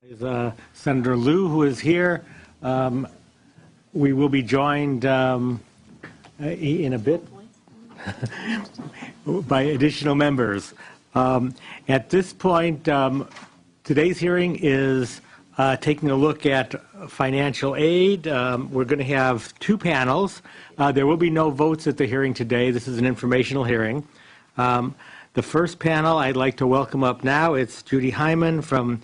Is Senator Liu, who is here. We will be joined in a bit by additional members. At this point, today's hearing is taking a look at financial aid. We're going to have two panels. There will be no votes at the hearing today. This is an informational hearing. The first panel I'd like to welcome up now. It's Judy Hyman from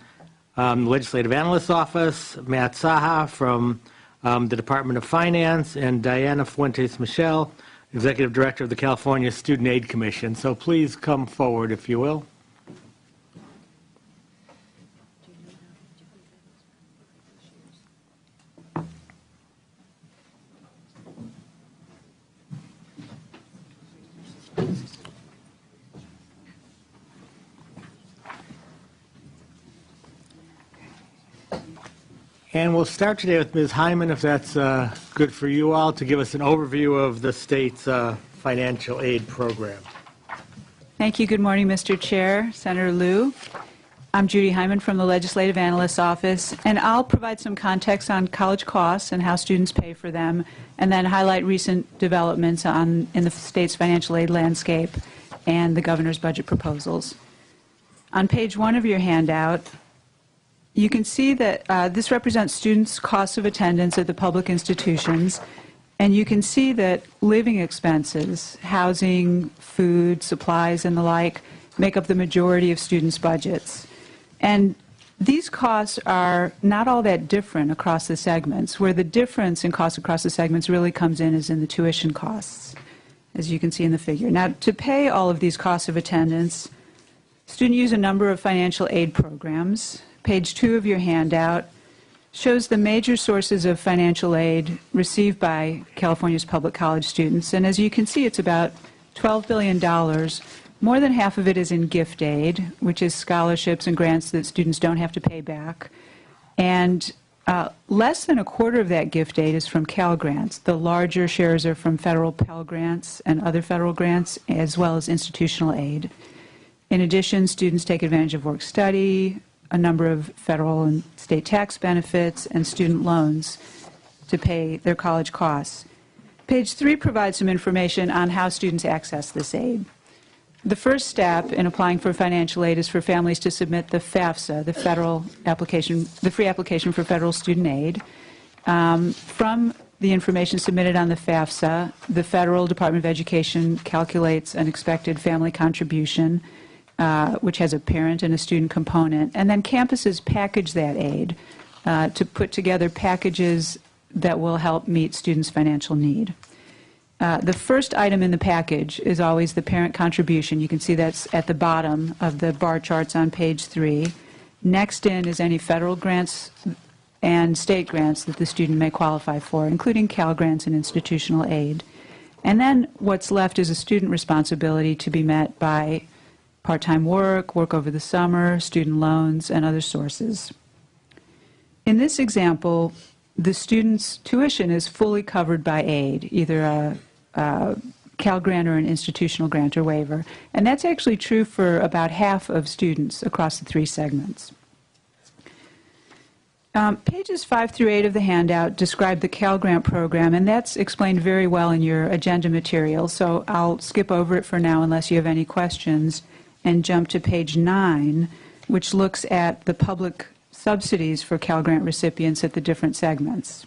the Legislative Analyst's Office, Matt Saha from the Department of Finance, and Diana Fuentes-Michel, Executive Director of the California Student Aid Commission. So please come forward, if you will. And we'll start today with Ms. Hyman, if that's good for you all, to give us an overview of the state's financial aid program. Thank you. Good morning, Mr. Chair, Senator Liu. I'm Judy Hyman from the Legislative Analyst's Office, and I'll provide some context on college costs and how students pay for them, and then highlight recent developments in the state's financial aid landscape and the governor's budget proposals. On page 1 of your handout, you can see that this represents students' costs of attendance at the public institutions, and you can see that living expenses, housing, food, supplies, and the like, make up the majority of students' budgets. And these costs are not all that different across the segments. Where the difference in costs across the segments really comes in is in the tuition costs, as you can see in the figure. Now, to pay all of these costs of attendance, students use a number of financial aid programs. Page 2 of your handout shows the major sources of financial aid received by California's public college students. And as you can see, it's about $12 billion. More than half of it is in gift aid, which is scholarships and grants that students don't have to pay back. And less than a quarter of that gift aid is from Cal grants. The larger shares are from federal Pell grants and other federal grants, as well as institutional aid. In addition, students take advantage of work study, a number of federal and state tax benefits, and student loans to pay their college costs. Page 3 provides some information on how students access this aid. The first step in applying for financial aid is for families to submit the FAFSA, the federal application, the free application for federal student aid. From the information submitted on the FAFSA, the Federal Department of Education calculates an expected family contribution, which has a parent and a student component, and then campuses package that aid to put together packages that will help meet students' financial need. The first item in the package is always the parent contribution. You can see that's at the bottom of the bar charts on page 3. Next in is any federal grants and state grants that the student may qualify for, including Cal grants and institutional aid. And then what's left is a student responsibility to be met by part-time work, work over the summer, student loans, and other sources. In this example, the student's tuition is fully covered by aid, either a Cal grant or an institutional grant or waiver. And that's actually true for about half of students across the 3 segments. Pages 5 through 8 of the handout describe the Cal Grant program, and that's explained very well in your agenda material, so I'll skip over it for now unless you have any questions, and jump to page 9, which looks at the public subsidies for Cal Grant recipients at the different segments.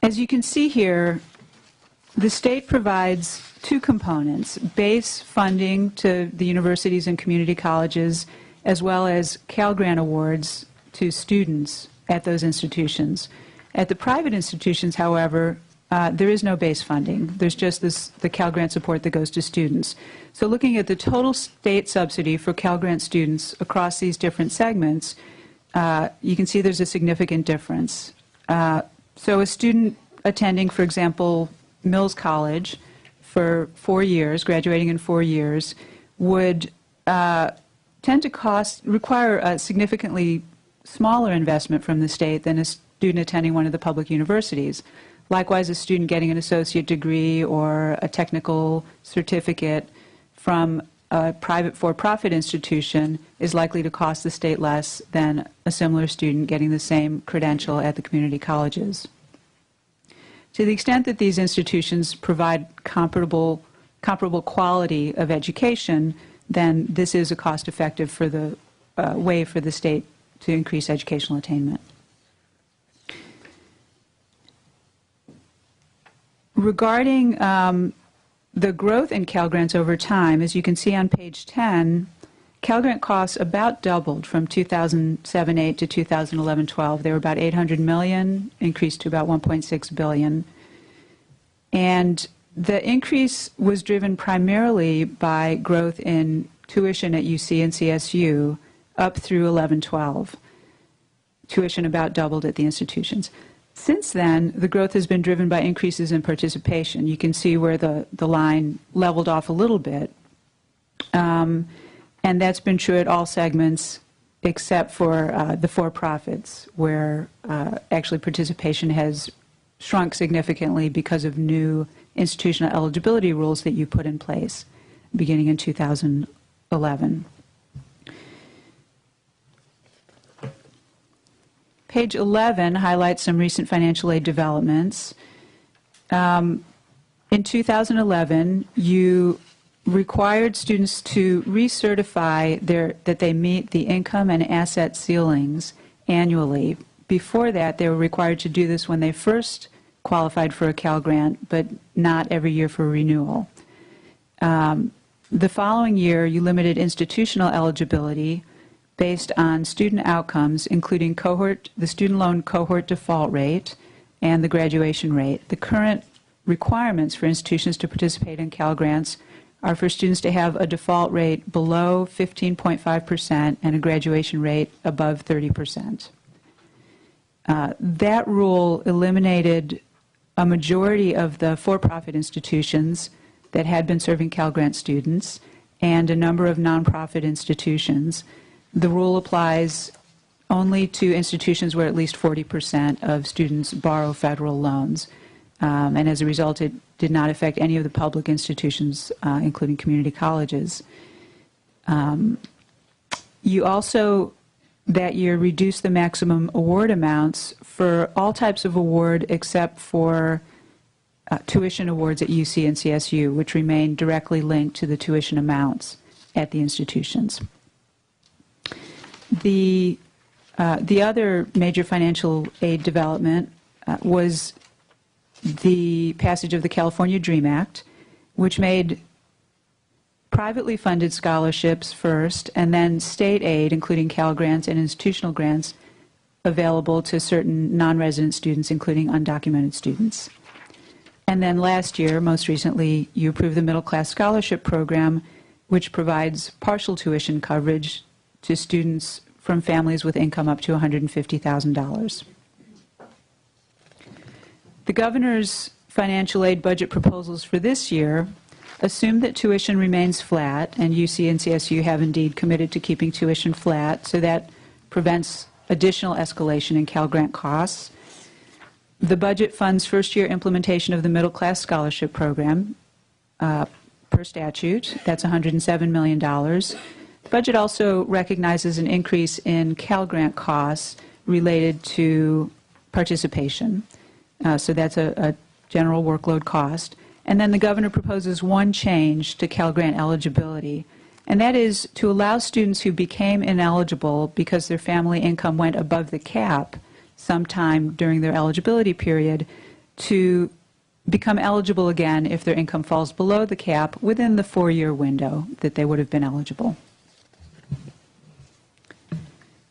As you can see here, the state provides 2 components: base funding to the universities and community colleges, as well as Cal Grant awards to students at those institutions. At the private institutions, however, there is no base funding. There's just the Cal Grant support that goes to students. So looking at the total state subsidy for Cal Grant students across these different segments, you can see there's a significant difference. So a student attending, for example, Mills College for 4 years, graduating in 4 years, would tend to require a significantly smaller investment from the state than a student attending one of the public universities, Likewise, a student getting an associate degree or a technical certificate from a private for-profit institution is likely to cost the state less than a similar student getting the same credential at the community colleges. To the extent that these institutions provide comparable quality of education, then this is a cost-effective for the way for the state to increase educational attainment. Regarding the growth in Cal Grants over time, as you can see on page 10, Cal Grant costs about doubled from 2007-8 to 2011-12. They were about $800 million, increased to about $1.6 billion. And the increase was driven primarily by growth in tuition at UC and CSU up through 11-12. Tuition about doubled at the institutions. Since then, the growth has been driven by increases in participation. You can see where the line leveled off a little bit. And that's been true at all segments except for the for-profits, where actually participation has shrunk significantly because of new institutional eligibility rules that you put in place beginning in 2011. Page 11 highlights some recent financial aid developments. In 2011, you required students to recertify that they meet the income and asset ceilings annually. Before that, they were required to do this when they first qualified for a Cal Grant, but not every year for renewal. The following year, you limited institutional eligibility based on student outcomes, including the student loan cohort default rate and the graduation rate. The current requirements for institutions to participate in Cal Grants are for students to have a default rate below 15.5% and a graduation rate above 30%. That rule eliminated a majority of the for-profit institutions that had been serving Cal Grant students and a number of nonprofit institutions. The rule applies only to institutions where at least 40% of students borrow federal loans. And as a result, it did not affect any of the public institutions, including community colleges. You also, that year, reduced the maximum award amounts for all types of award except for tuition awards at UC and CSU, which remain directly linked to the tuition amounts at the institutions. The other major financial aid development was the passage of the California DREAM Act, which made privately funded scholarships first and then state aid, including Cal Grants and institutional grants, available to certain non-resident students, including undocumented students. And then last year, most recently, you approved the Middle Class Scholarship Program, which provides partial tuition coverage to students from families with income up to $150,000. The governor's financial aid budget proposals for this year assume that tuition remains flat, and UC and CSU have indeed committed to keeping tuition flat, so that prevents additional escalation in Cal Grant costs. The budget funds first-year implementation of the Middle Class Scholarship Program per statute. That's $107 million. The budget also recognizes an increase in Cal Grant costs related to participation. So that's a general workload cost. And then the governor proposes one change to Cal Grant eligibility, and that is to allow students who became ineligible because their family income went above the cap sometime during their eligibility period to become eligible again if their income falls below the cap within the 4-year window that they would have been eligible.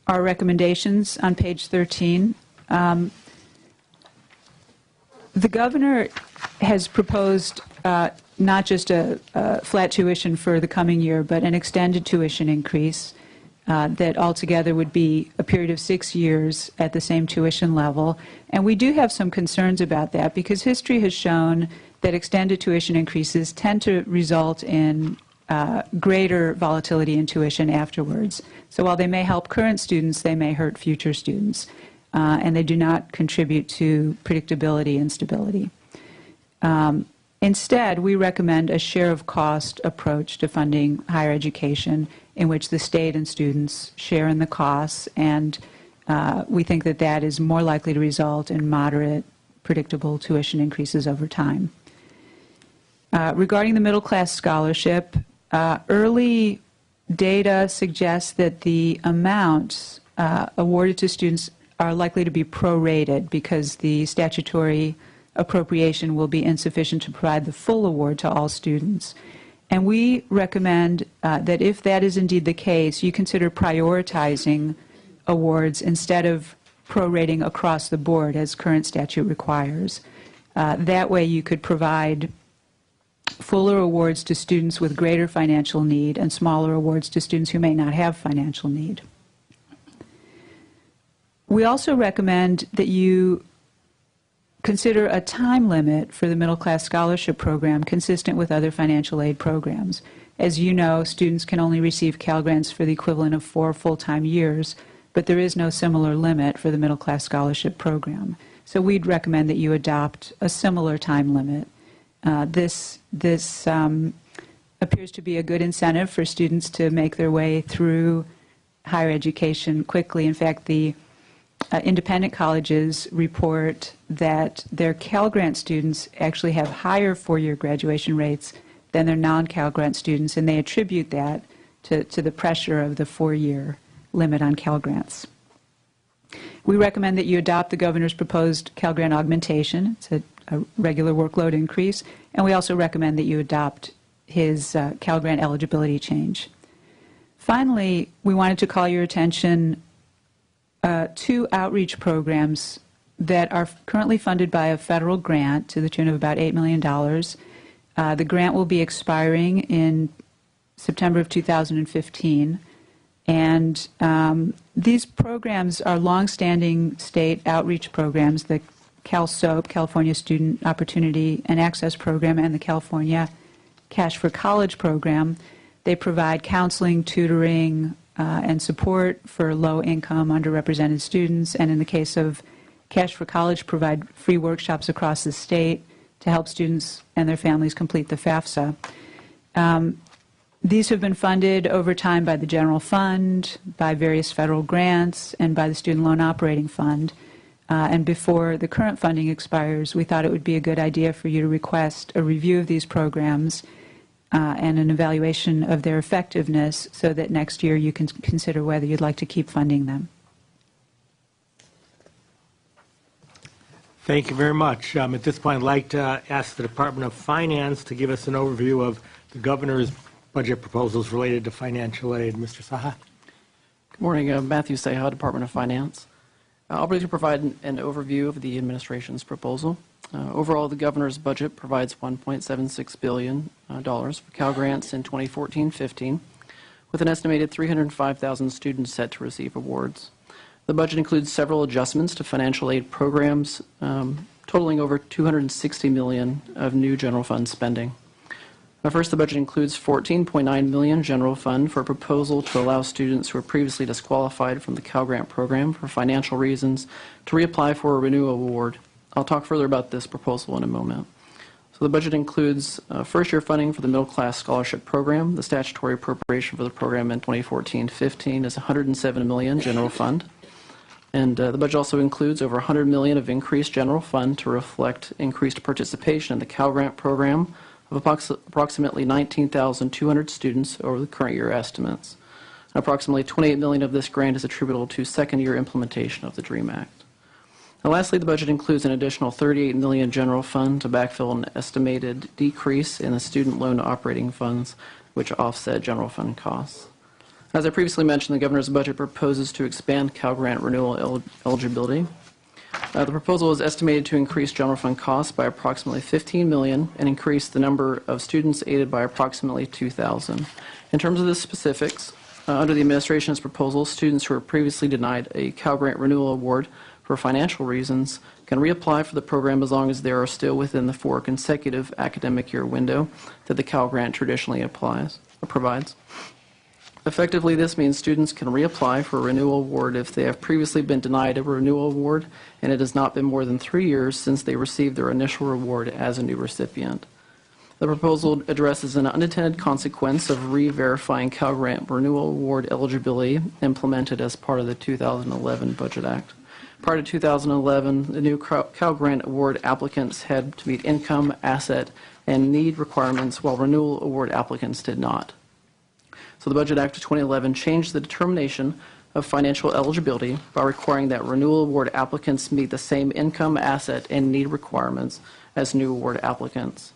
Our recommendations on page 13. The governor has proposed not just a flat tuition for the coming year, but an extended tuition increase that altogether would be a period of 6 years at the same tuition level. And we do have some concerns about that because history has shown that extended tuition increases tend to result in greater volatility in tuition afterwards. So while they may help current students, they may hurt future students. and they do not contribute to predictability and stability. Instead, we recommend a share of cost approach to funding higher education in which the state and students share in the costs, and we think that that is more likely to result in moderate, predictable tuition increases over time. Regarding the middle class scholarship, early data suggests that the amounts awarded to students are likely to be prorated because the statutory appropriation will be insufficient to provide the full award to all students. And we recommend that if that is indeed the case, you consider prioritizing awards instead of prorating across the board as current statute requires. That way you could provide fuller awards to students with greater financial need and smaller awards to students who may not have financial need. We also recommend that you consider a time limit for the middle class scholarship program consistent with other financial aid programs. As you know, students can only receive Cal Grants for the equivalent of 4 full-time years, but there is no similar limit for the middle class scholarship program. So we'd recommend that you adopt a similar time limit. This appears to be a good incentive for students to make their way through higher education quickly. In fact, the independent colleges report that their Cal Grant students actually have higher four-year graduation rates than their non-Cal Grant students, and they attribute that to the pressure of the four-year limit on Cal Grants. We recommend that you adopt the governor's proposed Cal Grant augmentation. It's a regular workload increase, and we also recommend that you adopt his Cal Grant eligibility change. Finally, we wanted to call your attention to outreach programs that are currently funded by a federal grant to the tune of about $8 million. The grant will be expiring in September of 2015, and these programs are longstanding state outreach programs, the CalSOAP, California Student Opportunity and Access Program, and the California Cash for College program. They provide counseling, tutoring, and support for low-income, underrepresented students, and in the case of Cash for College, provide free workshops across the state to help students and their families complete the FAFSA. These have been funded over time by the General Fund, by various federal grants, and by the Student Loan Operating Fund. And before the current funding expires, we thought it would be a good idea for you to request a review of these programs and an evaluation of their effectiveness so that next year you can consider whether you'd like to keep funding them. Thank you very much. At this point, I'd like to ask the Department of Finance to give us an overview of the governor's budget proposals related to financial aid. Mr. Saha. Good morning. Matthew Saha, Department of Finance. I'll briefly provide an overview of the administration's proposal. Overall, the governor's budget provides $1.76 billion for Cal Grants in 2014-15, with an estimated 305,000 students set to receive awards. The budget includes several adjustments to financial aid programs, totaling over $260 million of new general fund spending. First, the budget includes $14.9 million general fund for a proposal to allow students who were previously disqualified from the Cal Grant program for financial reasons to reapply for a renewal award. I'll talk further about this proposal in a moment. So the budget includes first-year funding for the middle class scholarship program. The statutory appropriation for the program in 2014-15 is $107 million general fund. And the budget also includes over $100 million of increased general fund to reflect increased participation in the Cal Grant program of approximately 19,200 students over the current year estimates. And approximately $28 million of this grant is attributable to second-year implementation of the DREAM Act. And lastly, the budget includes an additional $38 million general fund to backfill an estimated decrease in the student loan operating funds, which offset general fund costs. As I previously mentioned, the governor's budget proposes to expand Cal Grant renewal eligibility. The proposal is estimated to increase general fund costs by approximately $15 million and increase the number of students aided by approximately 2,000. In terms of the specifics, under the administration's proposal, students who were previously denied a Cal Grant renewal award for financial reasons can reapply for the program as long as they are still within the 4 consecutive academic year window that the Cal Grant traditionally provides. Effectively, this means students can reapply for a renewal award if they have previously been denied a renewal award and it has not been more than 3 years since they received their initial award as a new recipient. The proposal addresses an unintended consequence of re-verifying Cal Grant renewal award eligibility implemented as part of the 2011 Budget Act. Prior to 2011, the new Cal Grant award applicants had to meet income, asset, and need requirements, while renewal award applicants did not. So the Budget Act of 2011 changed the determination of financial eligibility by requiring that renewal award applicants meet the same income, asset, and need requirements as new award applicants.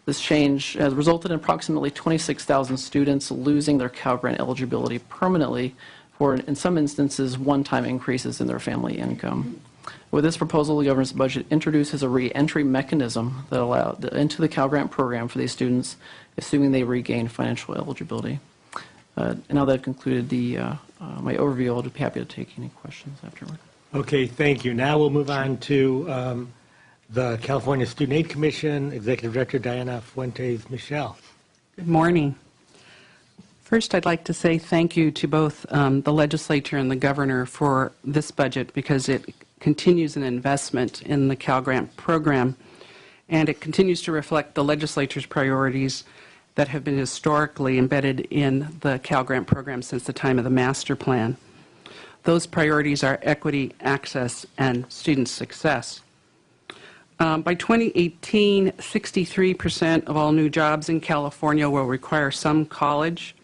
This change has resulted in approximately 26,000 students losing their Cal Grant eligibility permanently, or in some instances, one-time increases in their family income. With this proposal, the governor's budget introduces a re-entry mechanism that allows into the Cal Grant program for these students, assuming they regain financial eligibility. And now that I've concluded my overview, I'll be happy to take any questions afterward. Okay, thank you. Now we'll move on to the California Student Aid Commission, Executive Director Diana Fuentes-Michel. Good morning. First, I'd like to say thank you to both the legislature and the governor for this budget, because it continues an investment in the Cal Grant program, and it continues to reflect the legislature's priorities that have been historically embedded in the Cal Grant program since the time of the master plan. Those priorities are equity, access, and student success. By 2018, 63% of all new jobs in California will require some college.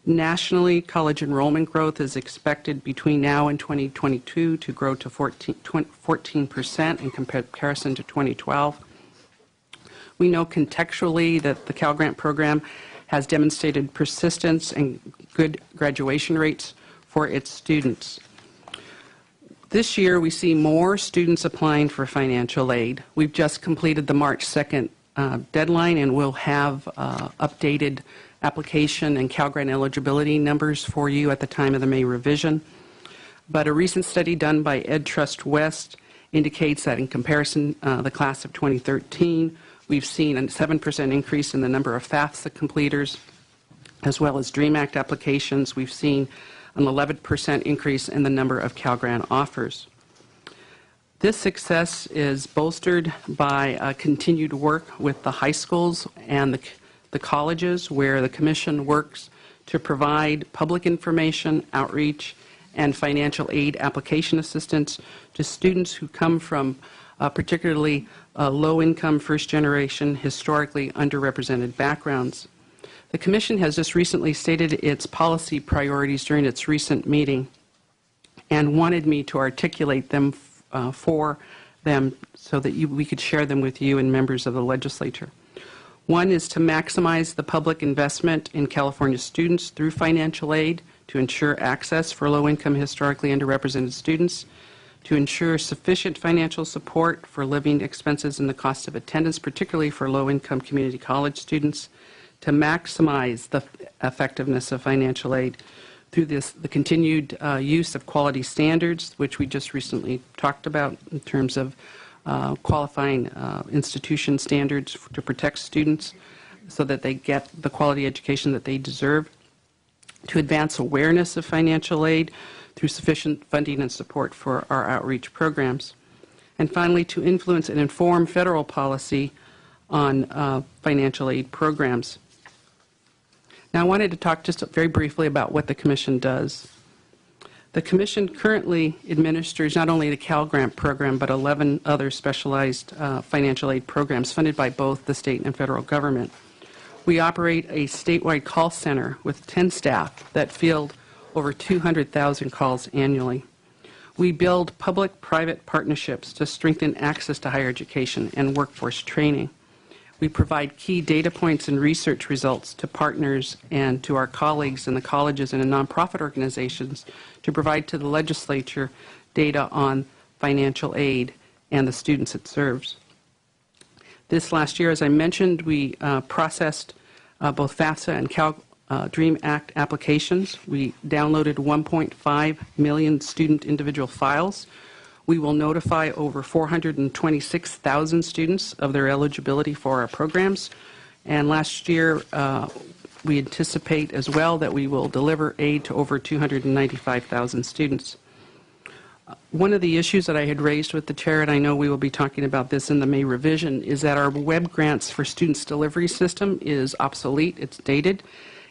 Nationally, college enrollment growth is expected between now and 2022 to grow to 14% in comparison to 2012. We know contextually that the Cal Grant program has demonstrated persistence and good graduation rates for its students. This year, we see more students applying for financial aid. We've just completed the March 2nd deadline, and we'll have updated application and Cal Grant eligibility numbers for you at the time of the May revision. But a recent study done by EdTrust West indicates that in comparison, the class of 2013, we've seen a 7% increase in the number of FAFSA completers, as well as DREAM Act applications. We've seen an 11% increase in the number of Cal Grant offers. This success is bolstered by continued work with the high schools and the colleges, where the Commission works to provide public information, outreach, and financial aid application assistance to students who come from particularly low-income, first-generation, historically underrepresented backgrounds. The Commission has just recently stated its policy priorities during its recent meeting and wanted me to articulate them for them so that we could share them with you and members of the legislature. One is to maximize the public investment in California students through financial aid to ensure access for low-income, historically underrepresented students, to ensure sufficient financial support for living expenses and the cost of attendance, particularly for low-income community college students, to maximize the effectiveness of financial aid through the continued use of quality standards, which we just recently talked about in terms of qualifying institution standards to protect students so that they get the quality education that they deserve, to advance awareness of financial aid through sufficient funding and support for our outreach programs, and finally to influence and inform federal policy on financial aid programs. Now, I wanted to talk just very briefly about what the Commission does. The Commission currently administers not only the Cal Grant program, but 11 other specialized financial aid programs funded by both the state and federal government. We operate a statewide call center with 10 staff that field over 200,000 calls annually. We build public-private partnerships to strengthen access to higher education and workforce training. We provide key data points and research results to partners and to our colleagues in the colleges and in nonprofit organizations to provide to the legislature data on financial aid and the students it serves. This last year, as I mentioned, we processed both FAFSA and DREAM Act applications. We downloaded 1.5 million student individual files. We will notify over 426,000 students of their eligibility for our programs. And last year, We anticipate as well that we will deliver aid to over 295,000 students. One of the issues that I had raised with the chair, and I know we will be talking about this in the May revision, is that our web grants for students delivery system is obsolete. It's dated.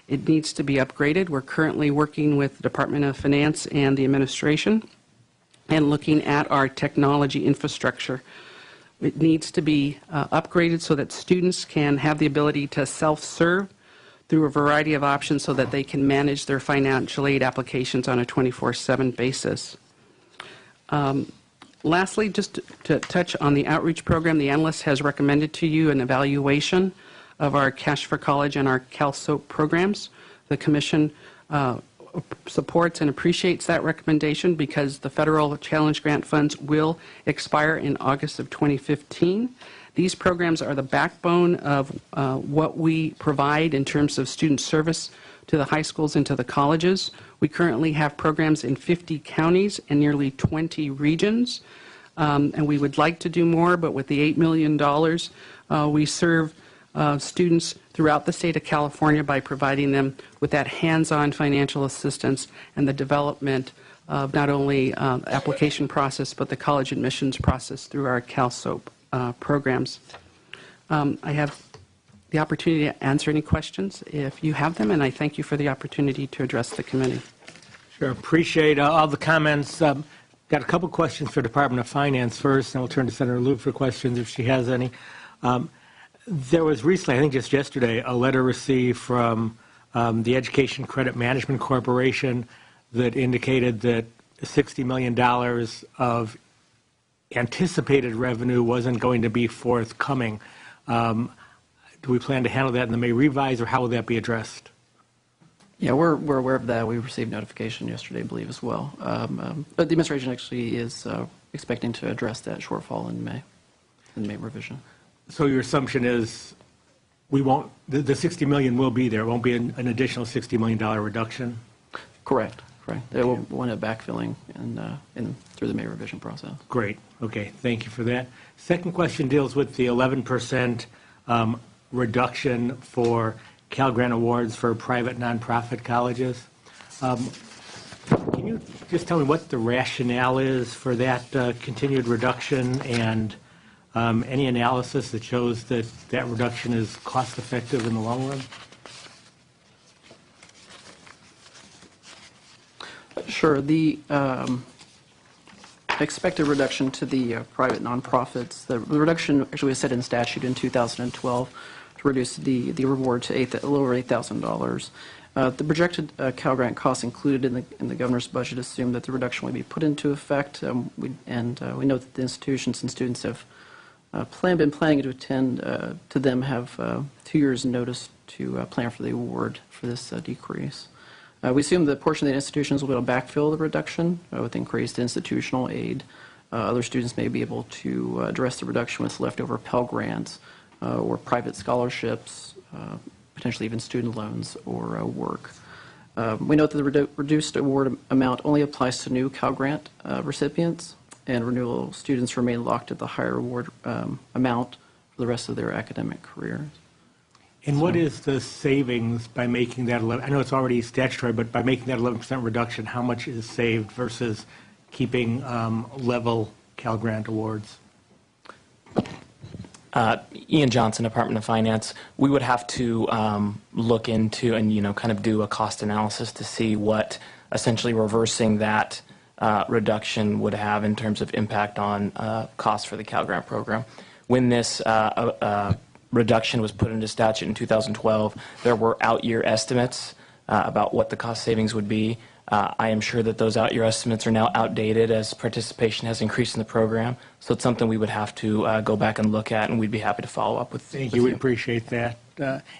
It needs to be upgraded. We're currently working with the Department of Finance and the administration and looking at our technology infrastructure. It needs to be upgraded so that students can have the ability to self-serve through a variety of options so that they can manage their financial aid applications on a 24/7 basis. Lastly, just to touch on the outreach program, the analyst has recommended to you an evaluation of our Cash for College and our CalSOAP programs. The Commission supports and appreciates that recommendation because the federal challenge grant funds will expire in August of 2015. These programs are the backbone of what we provide in terms of student service to the high schools and to the colleges. We currently have programs in 50 counties and nearly 20 regions, and we would like to do more, but with the $8 million, we serve students throughout the state of California by providing them with that hands-on financial assistance and the development of not only application process, but the college admissions process through our CalSOAP programs. I have the opportunity to answer any questions if you have them, and I thank you for the opportunity to address the committee. Sure, appreciate all the comments. Got a couple questions for Department of Finance first, and we'll turn to Senator Liu for questions if she has any. There was recently, I think just yesterday, a letter received from the Education Credit Management Corporation that indicated that $60 million of anticipated revenue wasn't going to be forthcoming. Do we plan to handle that in the May revise, or how will that be addressed? Yeah, we're aware of that. We received notification yesterday, I believe, as well. But the administration actually is expecting to address that shortfall in May revision. So your assumption is we won't, the $60 million will be there. It won't be an additional $60 million reduction? Correct. They will want it backfilling through the May revision process. Great. Okay. Thank you for that. Second question deals with the 11% reduction for Cal Grant awards for private nonprofit colleges. Can you just tell me what the rationale is for that continued reduction, and any analysis that shows that that reduction is cost effective in the long run? Sure. The expected reduction to the private nonprofits, the reduction actually was set in statute in 2012 to reduce the reward to a little over $8,000. The projected Cal Grant costs included in the governor's budget assume that the reduction will be put into effect. We note that the institutions and students have been planning to attend to them have 2 years' notice to plan for the award for this decrease. We assume that a portion of the institutions will be able to backfill the reduction with increased institutional aid. Other students may be able to address the reduction with leftover Pell Grants or private scholarships, potentially even student loans or work. We note that the reduced award amount only applies to new Cal Grant recipients, and renewal students remain locked at the higher award amount for the rest of their academic careers. And what is the savings by making that 11? I know it's already statutory, but by making that 11% reduction, how much is saved versus keeping level Cal Grant awards? Ian Johnson, Department of Finance. We would have to look into and kind of do a cost analysis to see what essentially reversing that reduction would have in terms of impact on costs for the Cal Grant program. When this reduction was put into statute in 2012, there were out-year estimates about what the cost savings would be. I am sure that those out-year estimates are now outdated as participation has increased in the program. So it's something we would have to go back and look at, and we'd be happy to follow up with. Thank you. We appreciate that.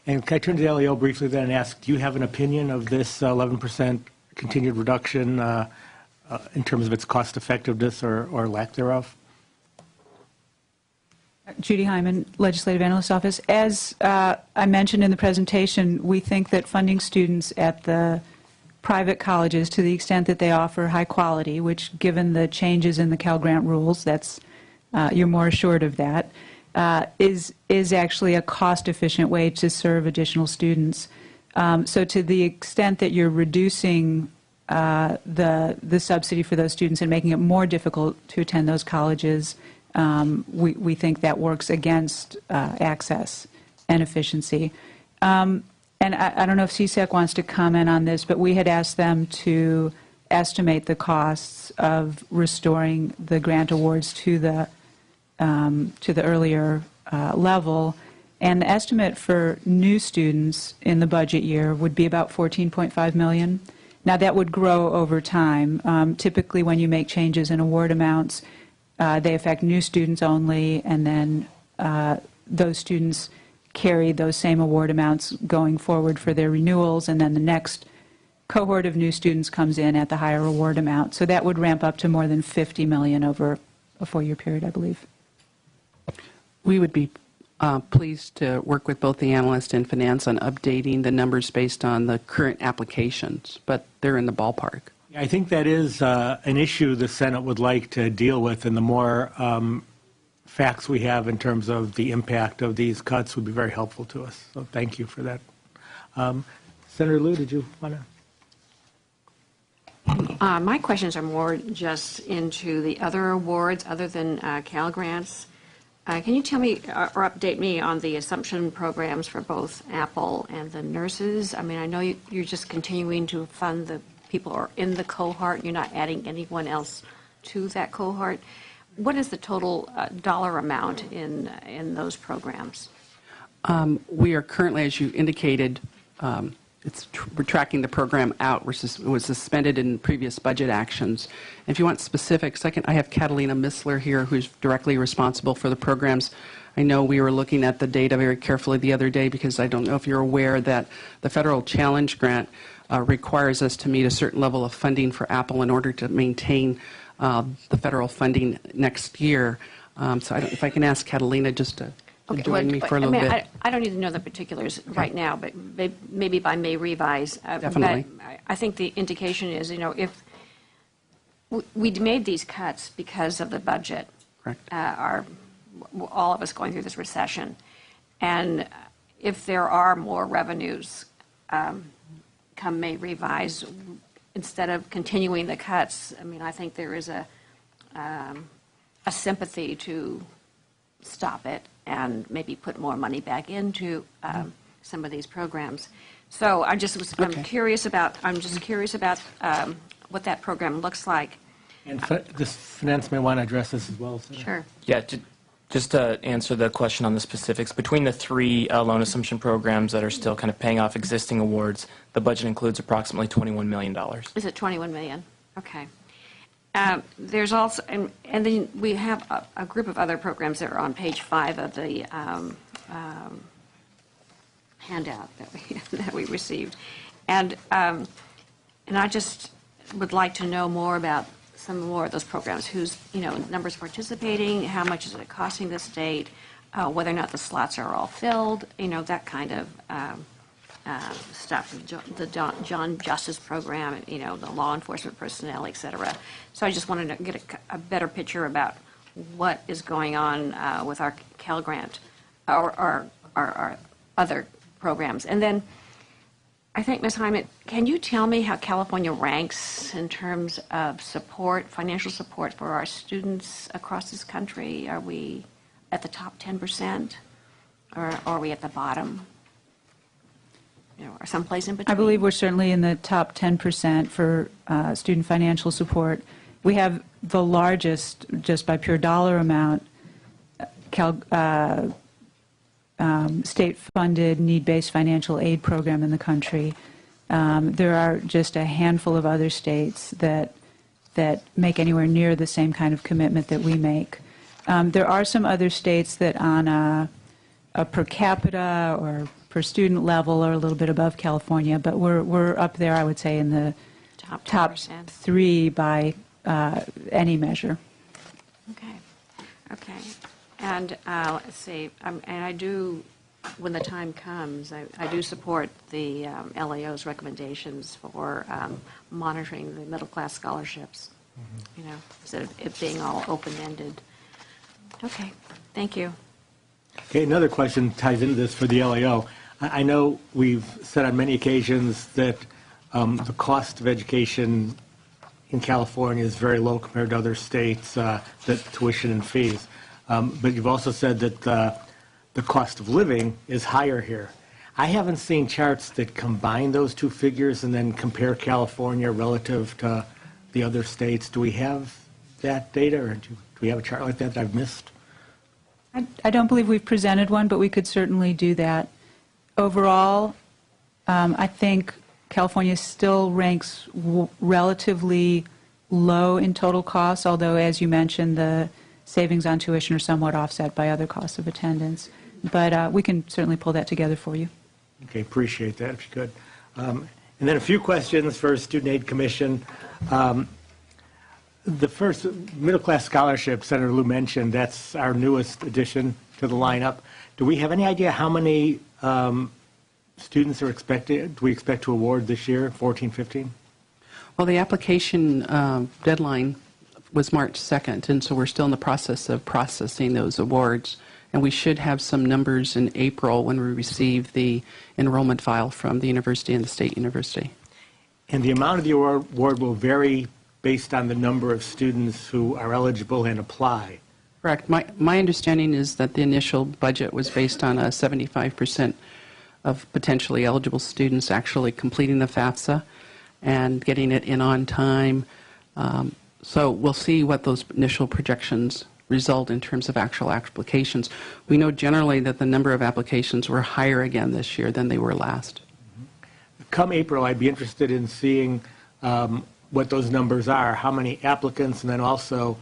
And can I turn to the LEO briefly then and ask, do you have an opinion of this 11% continued reduction in terms of its cost effectiveness or lack thereof? Judy Hyman, Legislative Analyst Office. As I mentioned in the presentation, we think that funding students at the private colleges, to the extent that they offer high quality, which given the changes in the Cal Grant rules, that's you're more assured of that, is actually a cost-efficient way to serve additional students. So to the extent that you're reducing the subsidy for those students and making it more difficult to attend those colleges, we think that works against access and efficiency. And I don't know if CSEC wants to comment on this, but we had asked them to estimate the costs of restoring the grant awards to the earlier level. And the estimate for new students in the budget year would be about $14.5 million. Now, that would grow over time. Typically, when you make changes in award amounts, they affect new students only, and then those students carry those same award amounts going forward for their renewals, and then the next cohort of new students comes in at the higher award amount. So that would ramp up to more than $50 million over a 4-year period, I believe. We would be pleased to work with both the analyst and finance on updating the numbers based on the current applications, but they're in the ballpark. I think that is an issue the Senate would like to deal with, and the more facts we have in terms of the impact of these cuts would be very helpful to us. So thank you for that. Senator Liu, did you want to? My questions are more just into the other awards other than Cal Grants. Can you tell me or update me on the assumption programs for both Apple and the nurses? I mean, I know you're just continuing to fund the people who are in the cohort. You're not adding anyone else to that cohort. What is the total dollar amount in those programs? We are currently, as you indicated, we're tracking the program out. It was suspended in previous budget actions. And if you want specifics, I have Catalina Missler here, who's directly responsible for the programs. I know we were looking at the data very carefully the other day because I don't know if you're aware that the federal challenge grant requires us to meet a certain level of funding for Apple in order to maintain the federal funding next year. So if I can ask Catalina just to join me for a little bit. I don't need to know the particulars right now, but maybe I may revise. Definitely. But I think the indication is, if we made these cuts because of the budget, Correct. All of us going through this recession, and if there are more revenues come May revise, instead of continuing the cuts, I mean, I think there is a sympathy to stop it and maybe put more money back into some of these programs. So I'm curious about what that program looks like. And the finance may want to address this as well. Senator. Sure. Yeah, just to answer the question on the specifics, between the 3 loan assumption programs that are still kind of paying off existing awards, the budget includes approximately $21 million. Is it $21 million? Okay. There's also, and then we have a group of other programs that are on page 5 of the handout that we received, and I just would like to know more about some more of those programs. Who's numbers participating? How much is it costing the state? Whether or not the slots are all filled? That kind of stuff, the John Justice Program, the law enforcement personnel, et cetera. So I just wanted to get a better picture about what is going on with our Cal Grant or our other programs. And then I think, Ms. Hyman, can you tell me how California ranks in terms of support, financial support for our students across this country? Are we at the top 10% or are we at the bottom? Or someplace in between? I believe we're certainly in the top 10% for student financial support. We have the largest, just by pure dollar amount, state-funded need-based financial aid program in the country. There are just a handful of other states that make anywhere near the same kind of commitment that we make. There are some other states that on a per capita or per student level are a little bit above California, but we're up there, I would say, in the top 3 by any measure. Okay. And let's see, and I do, when the time comes, I do support the LAO's recommendations for monitoring the middle-class scholarships, instead of it being all open-ended. Okay, thank you. Okay, another question ties into this for the LAO. I know we've said on many occasions that the cost of education in California is very low compared to other states, the tuition and fees. But you've also said that the cost of living is higher here. I haven't seen charts that combine those two figures and then compare California relative to the other states. Do we have that data, or do we have a chart like that I've missed? I don't believe we've presented one, but we could certainly do that. Overall, I think California still ranks relatively low in total costs, although, as you mentioned, the savings on tuition are somewhat offset by other costs of attendance. But we can certainly pull that together for you. Okay, appreciate that, if you could. And then a few questions for Student Aid Commission. The first, middle class scholarship, Senator Liu mentioned, that's our newest addition to the lineup. Do we have any idea how many students are expected, do we expect to award this year, 14, 15? Well, the application deadline was March 2nd, and so we're still in the process of processing those awards. And we should have some numbers in April when we receive the enrollment file from the university and the state university. And the amount of the award will vary based on the number of students who are eligible and apply. Correct. My understanding is that the initial budget was based on a 75% of potentially eligible students actually completing the FAFSA and getting it in on time. So we'll see what those initial projections result in terms of actual applications. We know generally that the number of applications were higher again this year than they were last. Come April, I'd be interested in seeing what those numbers are, how many applicants, and then also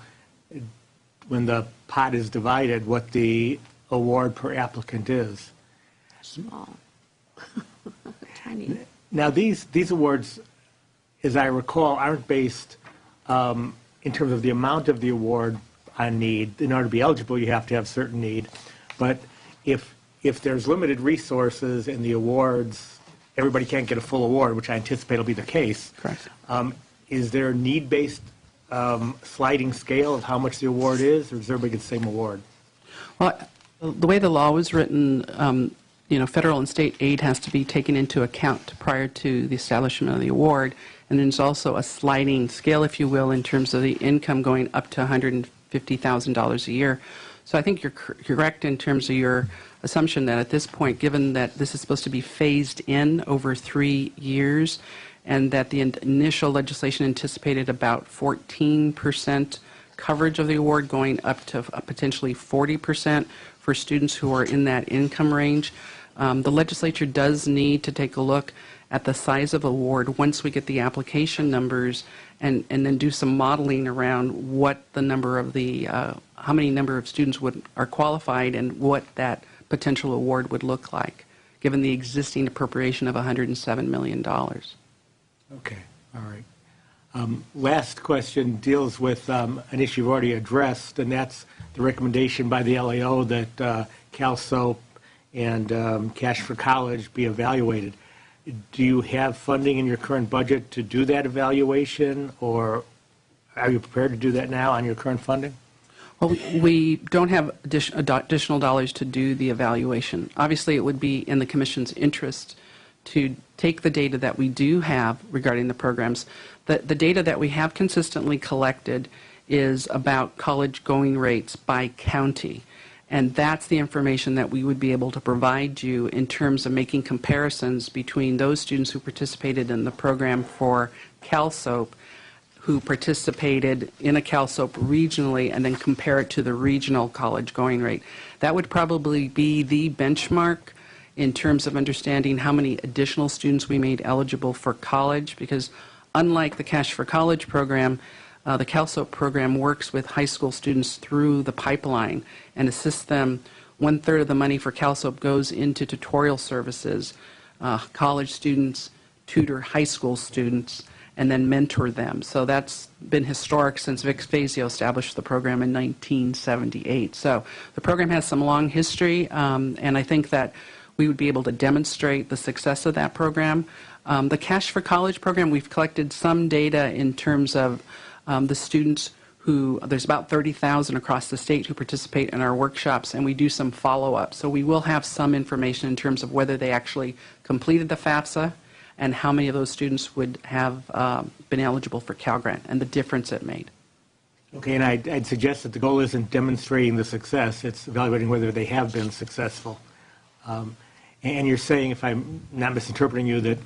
when the pot is divided, what the award per applicant is. Small. Tiny. Now, these awards, as I recall, aren't based in terms of the amount of the award on need. In order to be eligible, you have to have certain need. But if there's limited resources in the awards, everybody can't get a full award, which I anticipate will be the case. Correct. Is there a need-based sliding scale of how much the award is, or does everybody get the same award? Well, the way the law was written, federal and state aid has to be taken into account prior to the establishment of the award. And there's also a sliding scale, if you will, in terms of the income going up to $150,000 a year. So I think you're correct in terms of your assumption that at this point, given that this is supposed to be phased in over 3 years, and that the initial legislation anticipated about 14% coverage of the award going up to potentially 40% for students who are in that income range, the legislature does need to take a look at the size of award once we get the application numbers and then do some modeling around what the number of the, how many number of students are qualified and what that potential award would look like, given the existing appropriation of $107 million. Okay, all right. Last question deals with an issue you've already addressed, and that's the recommendation by the LAO that CalSOAP and Cash for College be evaluated. Do you have funding in your current budget to do that evaluation, or are you prepared to do that now on your current funding? Well, we don't have additional dollars to do the evaluation. Obviously, it would be in the Commission's interest to take the data that we do have regarding the programs. The data that we have consistently collected is about college going rates by county. And that's the information that we would be able to provide you in terms of making comparisons between those students who participated in the program for CalSOAP, who participated in a CalSOAP regionally, and then compare it to the regional college going rate. That would probably be the benchmark in terms of understanding how many additional students we made eligible for college, because unlike the Cash for College program, the CalSOAP program works with high school students through the pipeline and assists them. 1/3 of the money for CalSOAP goes into tutorial services. College students tutor high school students and then mentor them. So that's been historic since Vic Fazio established the program in 1978. So the program has some long history, and I think that we would be able to demonstrate the success of that program. The Cash for College program, we've collected some data in terms of the students there's about 30,000 across the state who participate in our workshops, and we do some follow-up. So we will have some information in terms of whether they actually completed the FAFSA and how many of those students would have been eligible for Cal Grant and the difference it made. Okay, and I'd suggest that the goal isn't demonstrating the success, it's evaluating whether they have been successful. And you're saying, if I'm not misinterpreting you, that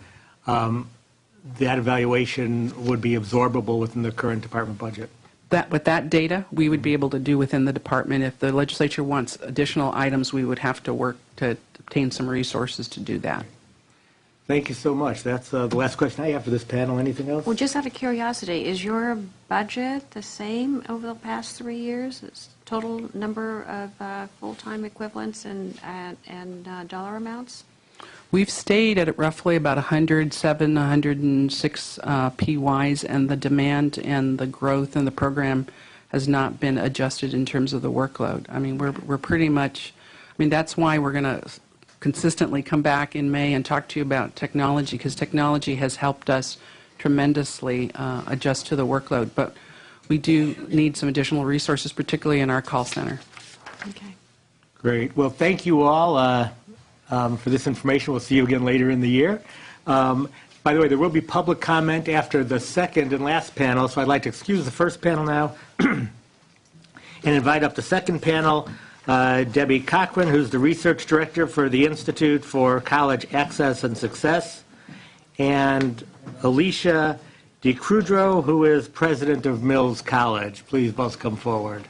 that evaluation would be absorbable within the current department budget? With that data, we would be able to do within the department. If the legislature wants additional items, we would have to work to obtain some resources to do that. Thank you so much. That's the last question I have for this panel. Anything else? Well, just out of curiosity, is your budget the same over the past 3 years? It's total number of full-time equivalents and dollar amounts? We've stayed at roughly about 107, 106 PYs, and the demand and the growth in the program has not been adjusted in terms of the workload. I mean, we're pretty much, I mean, that's why we're going to consistently come back in May and talk to you about technology, because technology has helped us tremendously adjust to the workload. But we do need some additional resources, particularly in our call center. Okay. Great. Well, thank you all for this information. We'll see you again later in the year. By the way, there will be public comment after the second and last panel, so I'd like to excuse the first panel now and invite up the second panel, Debbie Cochran, who's the Research Director for the Institute for College Access and Success, and Alicia DeCrudro, who is President of Mills College. Please both come forward.